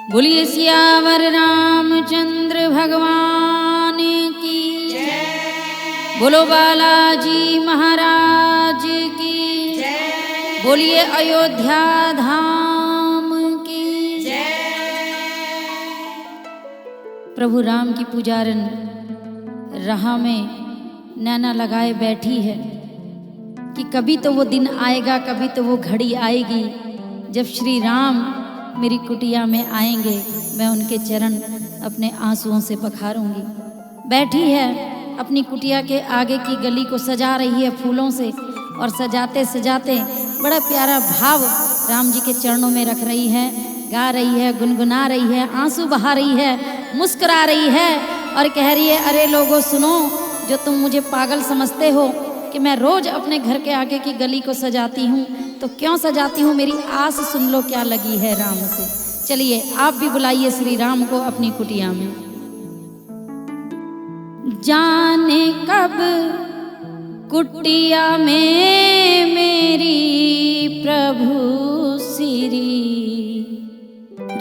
बोलिए सियावर रामचंद्र भगवान की जय। बोलो बालाजी महाराज की जय। बोलिए अयोध्या धाम की जय। प्रभु राम की पुजारन राह में नैना लगाए बैठी है कि कभी तो वो दिन आएगा, कभी तो वो घड़ी आएगी जब श्री राम मेरी कुटिया में आएंगे, मैं उनके चरण अपने आंसुओं से पखारूंगी। बैठी है अपनी कुटिया के आगे की गली को सजा रही है फूलों से, और सजाते सजाते बड़ा प्यारा भाव राम जी के चरणों में रख रही है, गा रही है, गुनगुना रही है, आंसू बहा रही है, मुस्कुरा रही है और कह रही है, अरे लोगों सुनो, जो तुम मुझे पागल समझते हो कि मैं रोज अपने घर के आगे की गली को सजाती हूँ, तो क्यों सजाती हूँ, मेरी आस सुन लो क्या लगी है राम से। चलिए आप भी बुलाइए श्री राम को अपनी कुटिया में। जाने कब कुटिया में मेरी प्रभु श्री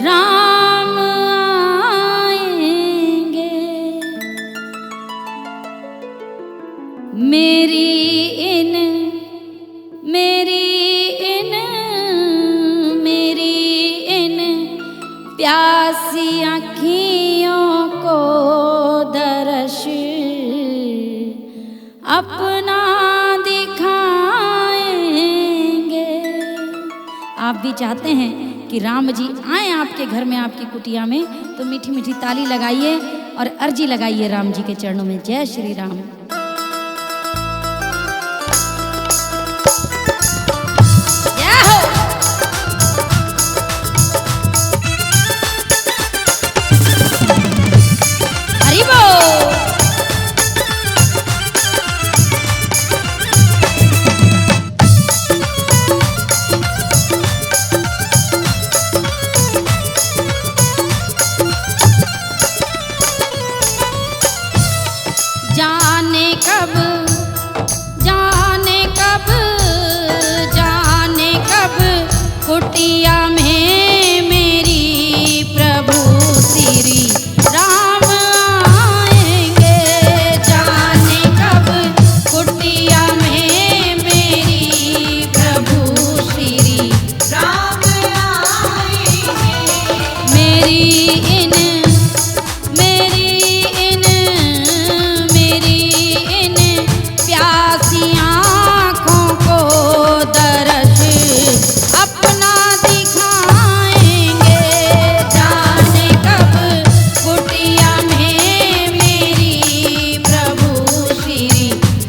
राम आएंगे, मेरी प्यासी आँखियों को दर्श अपना दिखाएंगे। आप भी चाहते हैं कि राम जी आए आपके घर में, आपकी कुटिया में, तो मीठी मीठी ताली लगाइए और अर्जी लगाइए राम जी के चरणों में। जय श्री राम। कुटिया में मेरी प्रभु श्री राम आएंगे, जाने कब कुटिया में मेरी प्रभु श्री राम आएंगे। मेरी इन प्यासी आँखों को दर्श अपना दिखाएंगे, जाने कब कुटिया में मेरी प्रभु श्री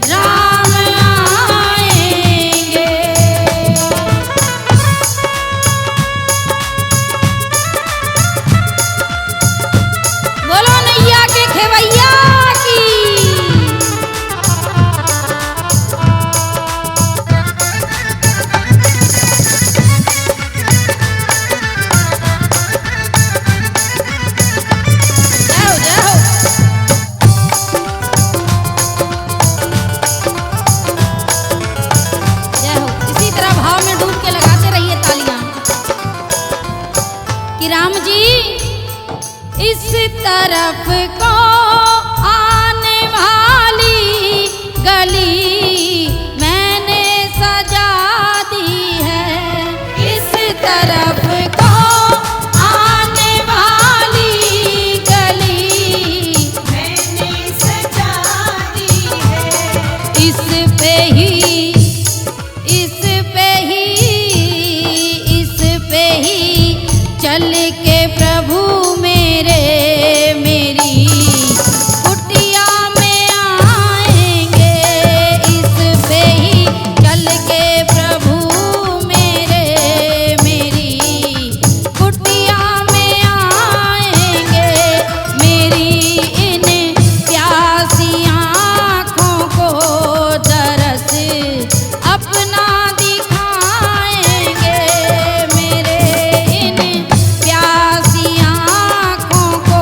राम आएंगे। बोलो नैया के खेवैया की। राम जी इस तरफ को आने वाली गली मैंने सजा दी है, इस तरफ को आने वाली गली मैंने सजा दी है। इस पे ही चल के प्रभु मेरे मेरी कुटिया में आएंगे, इस पे ही चल के प्रभु मेरे मेरी कुटिया में आएंगे। मेरी इन प्यासी आँखों को दरस अपना दिखाएंगे, मेरे इन प्यासी आँखों को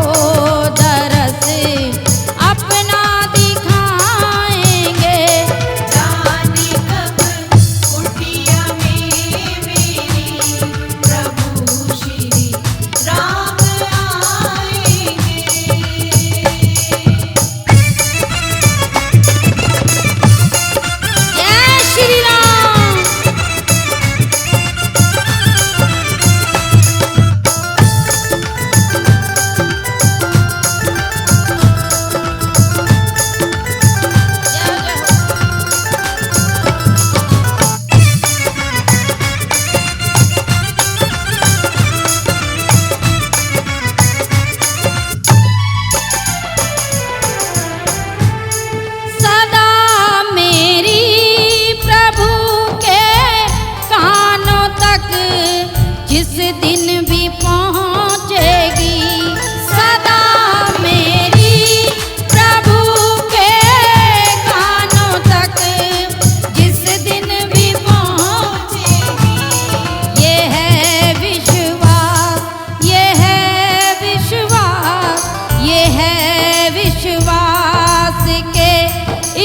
है विश्वास के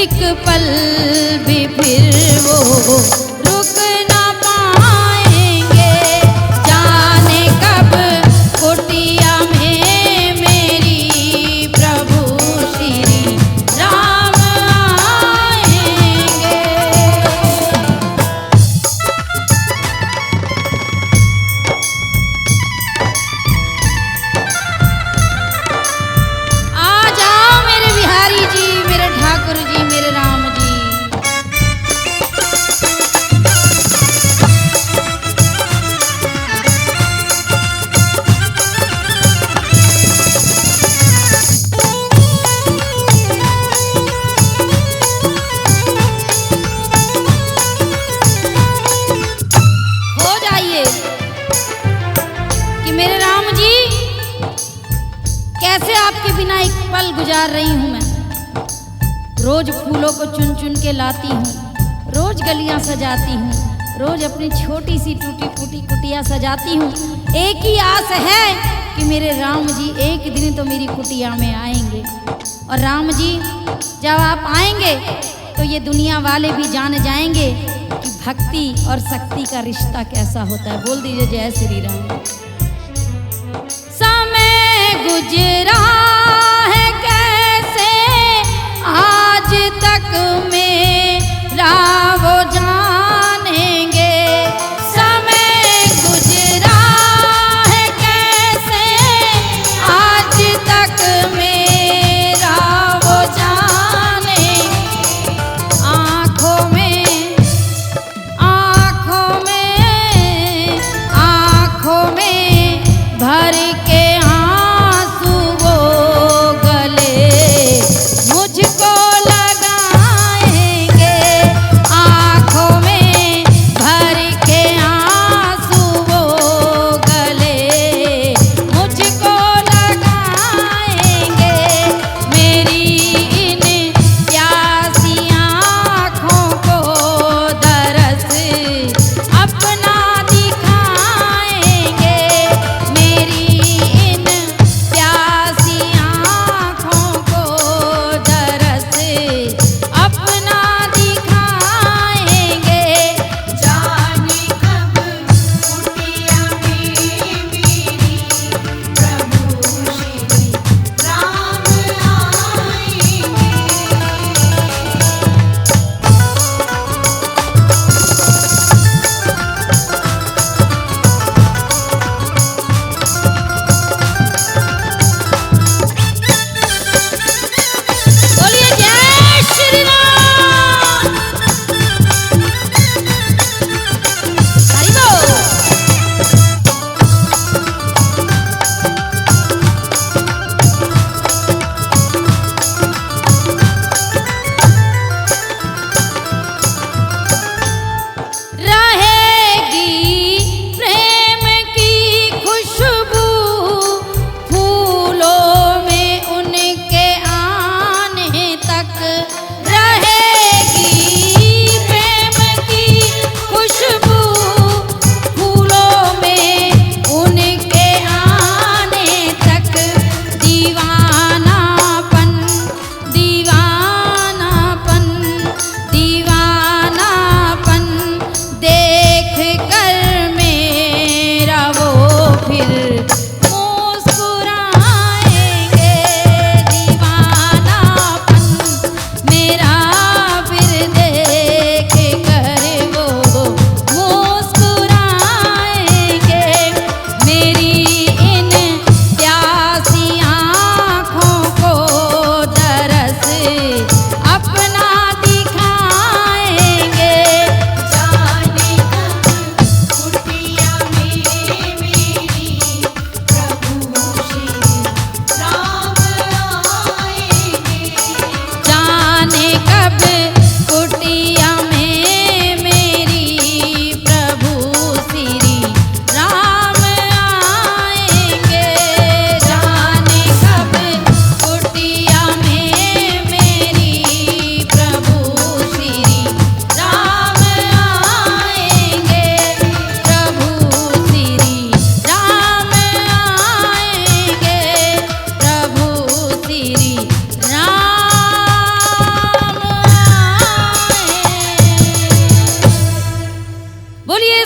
एक पल भी फिर वो रुक ना पाएंगे। जाने कब कुटिया में मेरी प्रभु श्री राम आएंगे। आ जाओ मेरे बिहारी जी, मेरे ठाकुर जी, मेरे राम जी। हो जाइए कि मेरे राम जी कैसे आपके बिना एक पल गुजार रही हूं मैं। रोज फूलों को चुन चुन के लाती हूँ, रोज गलियां सजाती हूँ, रोज अपनी छोटी सी टूटी फूटी कुटिया सजाती हूँ। एक ही आस है कि मेरे राम जी एक दिन तो मेरी कुटिया में आएंगे। और राम जी जब आप आएंगे तो ये दुनिया वाले भी जान जाएंगे कि भक्ति और शक्ति का रिश्ता कैसा होता है। बोल दीजिए जय श्री राम। समय गुजरा है कैसे आज तक मेरा वो जानेंगे। समय गुजरा है कैसे आज तक मेरा वो जाने। आँखों में आँखों में आँखों में भर के आंसू वो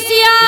सिया